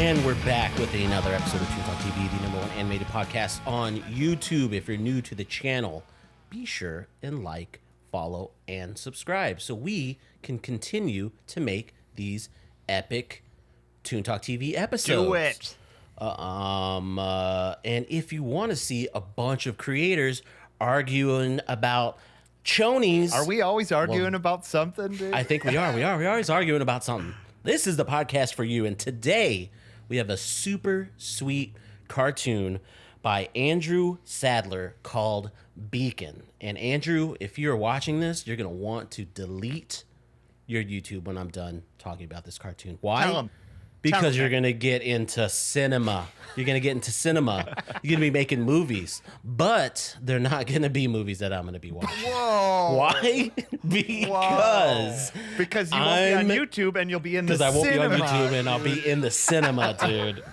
And we're back with another episode of Toon Talk TV, the #1 animated podcast on YouTube. If you're new to the channel, be sure and like, follow, and subscribe so we can continue to make these epic Toon Talk TV episodes. Do it. And if you want to see a bunch of creators arguing about chonies... Are we always arguing about something, dude? I think we are. We're always arguing about something. This is the podcast for you, and today we have a super sweet cartoon by Andrew Stadler called Beacon. And Andrew, if you're watching this, you're going to want to delete your YouTube when I'm done talking about this cartoon. Why? Tell him. Because you're going to get into cinema. You're going to get into cinema. You're going to be making movies. But they're not going to be movies that I'm going to be watching. Whoa. Why? Because you won't be on YouTube and you'll be in the cinema. Because I won't be on YouTube and I'll be in the cinema, dude.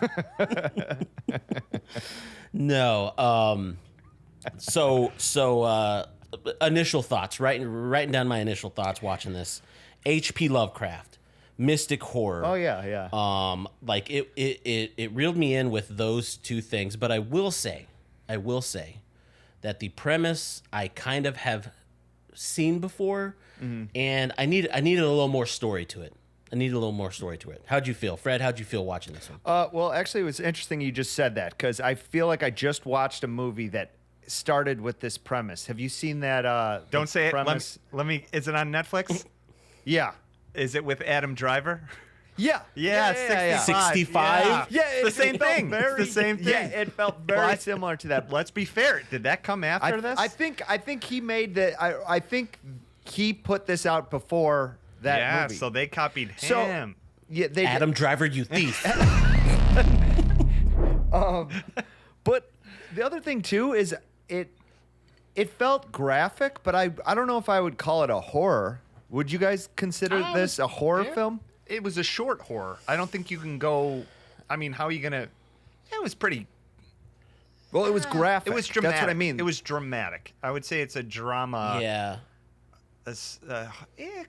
No. So initial thoughts. Writing down my initial thoughts watching this. H.P. Lovecraft. Mystic horror. Oh yeah. Like it reeled me in with those two things, but I will say that the premise I kind of have seen before, and I needed a little more story to it. How'd you feel, Fred? How'd you feel watching this one? Well, actually, it was interesting you just said that because I feel like I just watched a movie that started with this premise. Have you seen that? Don't say premise? it. Let me. Is it on Netflix? Yeah. Is it with Adam Driver? Yeah. 65? Yeah, it's the same thing. It's the same thing. Yeah, it felt very similar to that. Let's be fair. Did that come after this? I think he made the. I think he put this out before that movie. So they copied him. So, yeah, they Adam Driver, you thief. But the other thing too is it felt graphic, but I don't know if I would call it a horror. Would you guys consider this a horror film? It was a short horror. I don't think you can go. I mean, how are you gonna? It was pretty. Well, it was graphic. It was dramatic. That's what I mean. It was dramatic. I would say it's a drama. Yeah.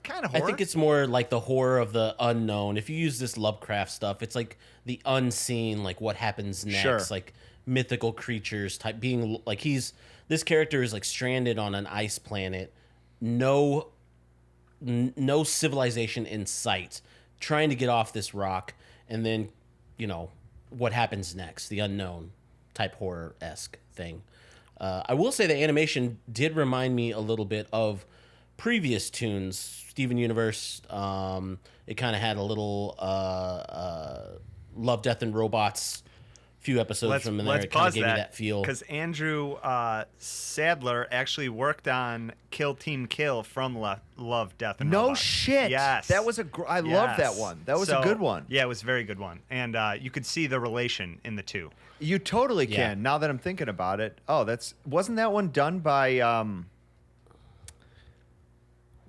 Kind of horror. I think it's more like the horror of the unknown. If you use this Lovecraft stuff, it's like the unseen, like what happens next, Sure. like mythical creatures type being like this character is like stranded on an ice planet, no civilization in sight, trying to get off this rock, and then, what happens next, the unknown type horror-esque thing. I will say the animation did remind me a little bit of previous Toons, Steven Universe. It kind of had a little Love, Death, and Robots few episodes from in there. It kind of gave me that feel. Because Andrew Stadler actually worked on Kill Team Kill from Love, Death, and No Robots. shit. Yes. That was I love that one. That was a good one. Yeah, it was a very good one. And you could see the relation in the two. You totally can. Yeah. Now that I'm thinking about it. Oh, wasn't that one done by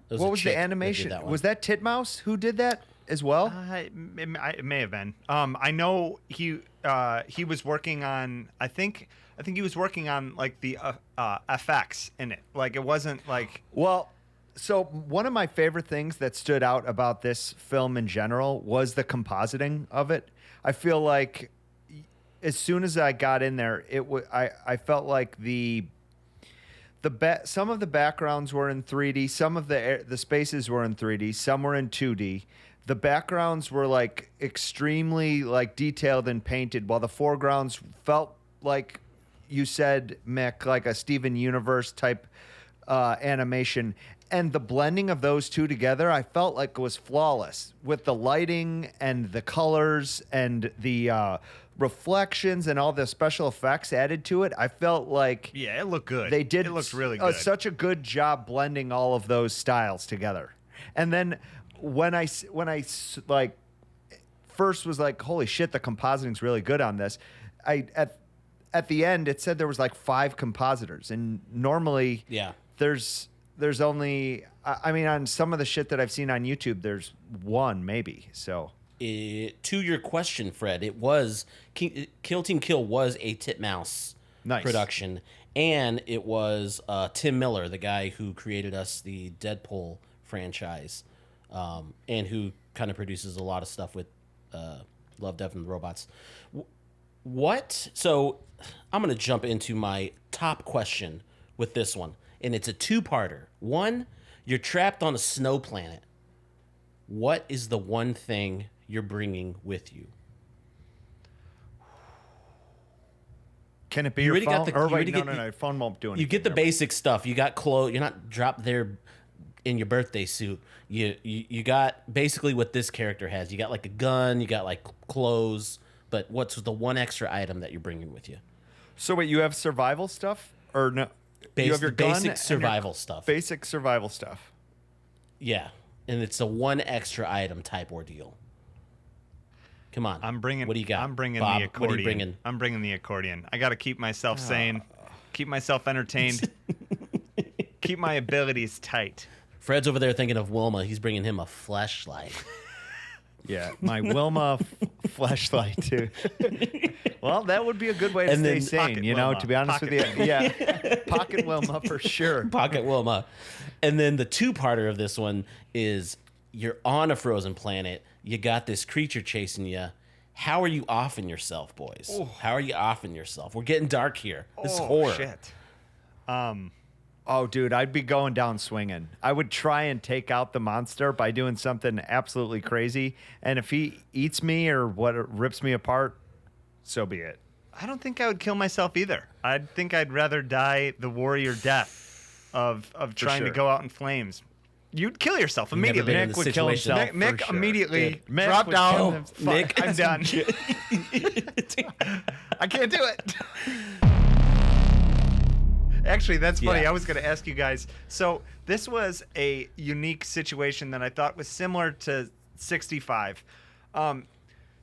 what was the animation? Was that Titmouse who did that as well? It may have been. I know he was working on. I think he was working on like the effects in it. Like it wasn't like. Well, so one of my favorite things that stood out about this film in general was the compositing of it. I feel like as soon as I got in there, I felt like some of the backgrounds were in 3D, some of the spaces were in 3D, some were in 2D. The backgrounds were like extremely like detailed and painted, while the foregrounds felt like you said, Mick, like a Steven Universe type animation. And the blending of those two together, I felt like was flawless with the lighting and the colors and the reflections and all the special effects added to it. I felt like it looked good. They did. It looked really good. Such a good job blending all of those styles together. And then when I like first was like, holy shit, the compositing's really good on this. At the end it said there was like 5 compositors, and normally there's only, I mean, on some of the shit that I've seen on YouTube, there's 1 maybe. So to your question, Fred, it was Kill Team Kill was a Titmouse production, and it was Tim Miller, the guy who created us the Deadpool franchise, and who kind of produces a lot of stuff with Love Death and the Robots. What? So I'm going to jump into my top question with this one, and it's a two-parter. One, you're trapped on a snow planet. What is the one thing you're bringing with you? Can it be your phone? No. Phone won't do anything. You get the basic stuff. You got clothes. You're not dropped there in your birthday suit. You got basically what this character has. You got like a gun. You got like clothes. But what's the one extra item that you're bringing with you? So wait, you have survival stuff or no? You have your gun basic and survival stuff. Basic survival stuff. Yeah, and it's a one extra item type ordeal. Come on, I'm bringing. What do you got? I'm bringing Bob, the accordion. What are you bringing? I'm bringing the accordion. I got to keep myself sane, keep myself entertained, keep my abilities tight. Fred's over there thinking of Wilma. He's bringing him a flashlight. Yeah, my Wilma flashlight too. Well, that would be a good way to stay sane, you know, Wilma. to be honest with you. Yeah, Pocket Wilma for sure. Pocket Wilma. And then the two-parter of this one is you're on a frozen planet. You got this creature chasing you. How are you offing yourself, boys? Ooh. How are you offing yourself? We're getting dark here. This is horror. Shit. Oh, dude, I'd be going down swinging. I would try and take out the monster by doing something absolutely crazy. And if he eats me or rips me apart, so be it. I don't think I would kill myself either. I think I'd rather die the warrior death of trying to go out in flames. You'd kill yourself immediately. Nick would kill himself. Mick immediately Mick dropped would down. kill him. Nick, I'm done. I can't do it. Actually, that's funny. Yeah. I was going to ask you guys. So this was a unique situation that I thought was similar to 65.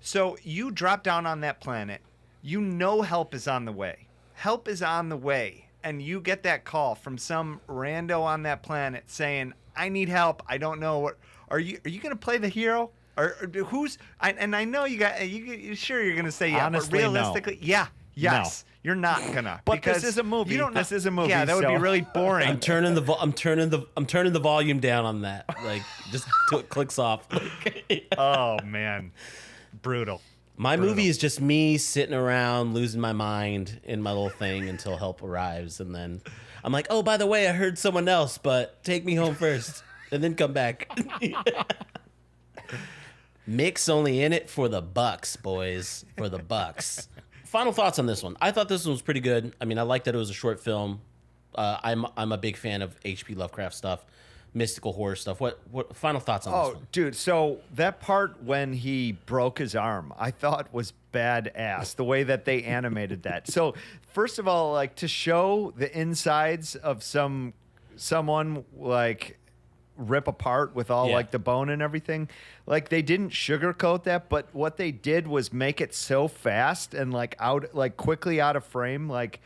So you drop down on that planet. You know help is on the way. Help is on the way. And you get that call from some rando on that planet saying, I need help. I don't know what. Are you going to play the hero? Or who's? And I know you sure you're going to say yeah. Honestly, but realistically, no. yeah. Yes. No. You're not gonna. But because this is a movie. You don't know. This is a movie. Yeah, that would be so- really boring. I'm turning the volume down on that. Like just till it clicks off. Oh man, brutal. My movie is just me sitting around losing my mind in my little thing until help arrives, and then I'm like, oh, by the way, I heard someone else, but take me home first, and then come back. Mick's only in it for the bucks, boys, for the bucks. Final thoughts on this one. I thought this one was pretty good. I mean, I like that it was a short film. I'm a big fan of H.P. Lovecraft stuff, mystical horror stuff. What final thoughts on this one? Dude, so that part when he broke his arm, I thought was badass, the way that they animated that. So, first of all, like to show the insides of someone like rip apart with all like the bone and everything, like they didn't sugarcoat that, but what they did was make it so fast and quickly out of frame. Like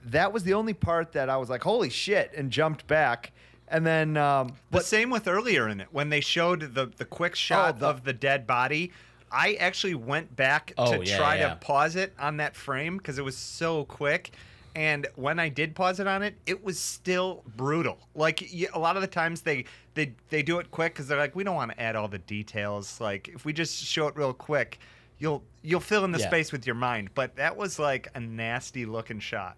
that was the only part that I was like, holy shit, and jumped back. And then But same with earlier in it when they showed the quick shot of the dead body. I actually went back to try to pause it on that frame because it was so quick. And when I did pause it on it, it was still brutal. Like a lot of the times they do it quick because they're like, we don't want to add all the details. Like if we just show it real quick, you'll fill in the space with your mind. But that was like a nasty looking shot.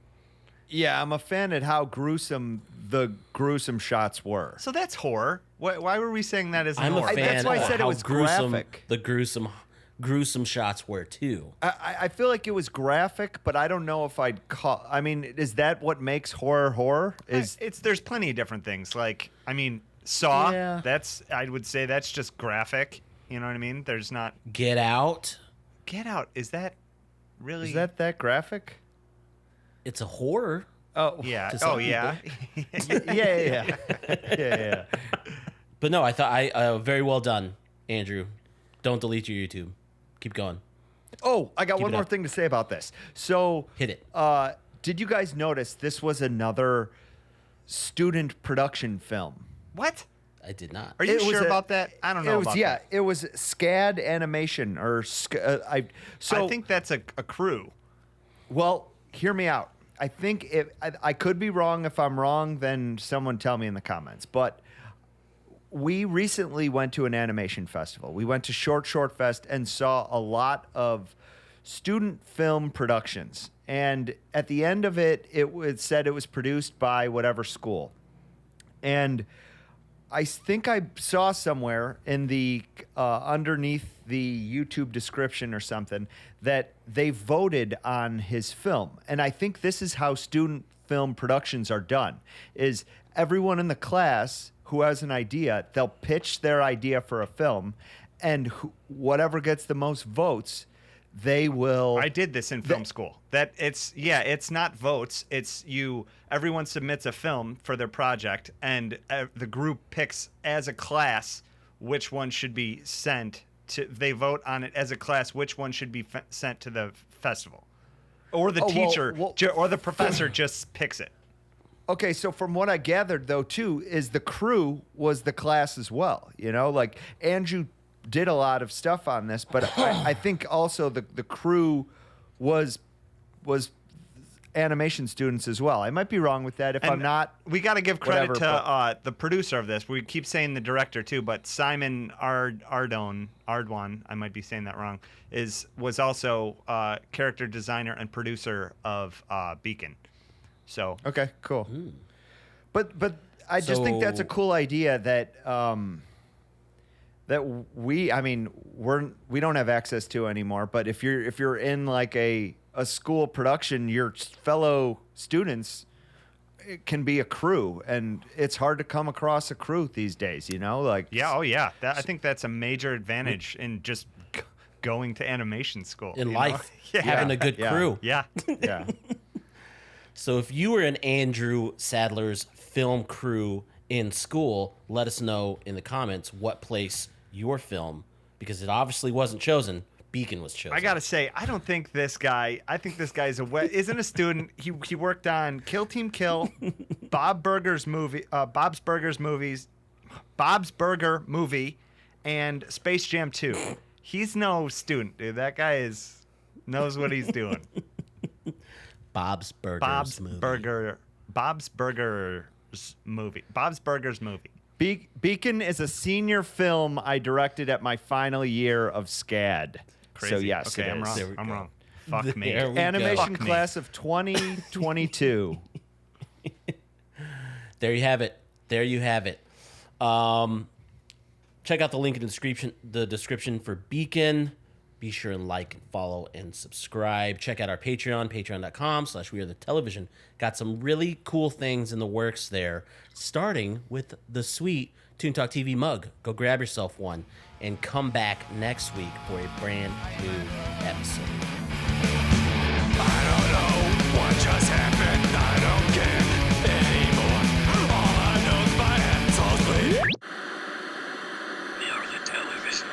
yeah, I'm a fan at how gruesome the gruesome shots were. So that's horror. Why were we saying that as I'm a horror? fan That's why I of said it how was gruesome graphic. the gruesome shots were too. I feel like it was graphic, but I don't know if I'd call. I mean, is that what makes horror? There's plenty of different things. Like I mean, Saw. Yeah. I would say that's just graphic. You know what I mean? There's not. Get Out. Get Out. Is that really? Is that graphic? It's a horror. Oh Yeah. to some Oh yeah. yeah. But no, I thought very well done, Andrew. Don't delete your YouTube. Keep going. Oh, I got Keep one it more up. thing to say about this. So Hit it. Did you guys notice this was another student production film? What? I did not. Are you It was sure a- about that? I don't know It was about that. it was SCAD Animation or I think that's a crew. Well, hear me out. I think I could be wrong. If I'm wrong, then someone tell me in the comments. But we recently went to an animation festival. We went to Short Fest and saw a lot of student film productions. And at the end of it, it said it was produced by whatever school. And I think I saw somewhere in the underneath the YouTube description or something that they voted on his film. And I think this is how student film productions are done, is everyone in the class who has an idea, they'll pitch their idea for a film, and whatever gets the most votes, they will. I did this in film school. It's not votes. It's everyone submits a film for their project, and the group picks as a class which one should be sent to. They vote on it as a class which one should be sent to the festival, or the teacher or the professor just picks it. Okay, so from what I gathered, though, too, is the crew was the class as well. You know, like Andrew did a lot of stuff on this, but I think also the crew was animation students as well. I might be wrong with that. If I'm not, we got to give credit to the producer of this. We keep saying the director too, but Simon Ardoin, I might be saying that wrong, was also character designer and producer of Beacon. So okay, cool. But I just think that's a cool idea that we don't have access to anymore. But if you're in like a school production, your fellow students, it can be a crew, and it's hard to come across a crew these days. You know, like I think that's a major advantage in just going to animation school in life, having a good crew. Yeah. So if you were in Andrew Stadler's film crew in school, let us know in the comments what place your film, because it obviously wasn't chosen. Beacon was chosen. I gotta say, I think this guy isn't a student. He worked on Kill Team Kill, Bob's Burger movie, and Space Jam 2. He's no student, dude. That guy knows what he's doing. Bob's Burgers movie. Beacon is a senior film I directed at my final year of SCAD. Crazy. So yes, okay, I'm wrong. I'm wrong. Fuck me. Animation class of 2022. There you have it. Check out the link in the description for Beacon. Be sure and like and follow and subscribe. Check out our Patreon, patreon.com/wearethetelevision. Got some really cool things in the works there, starting with the sweet Toon Talk TV mug. Go grab yourself one and come back next week for a brand new episode. I don't know what just happened. I don't care anymore. All I know is my hands all clean. We are the television.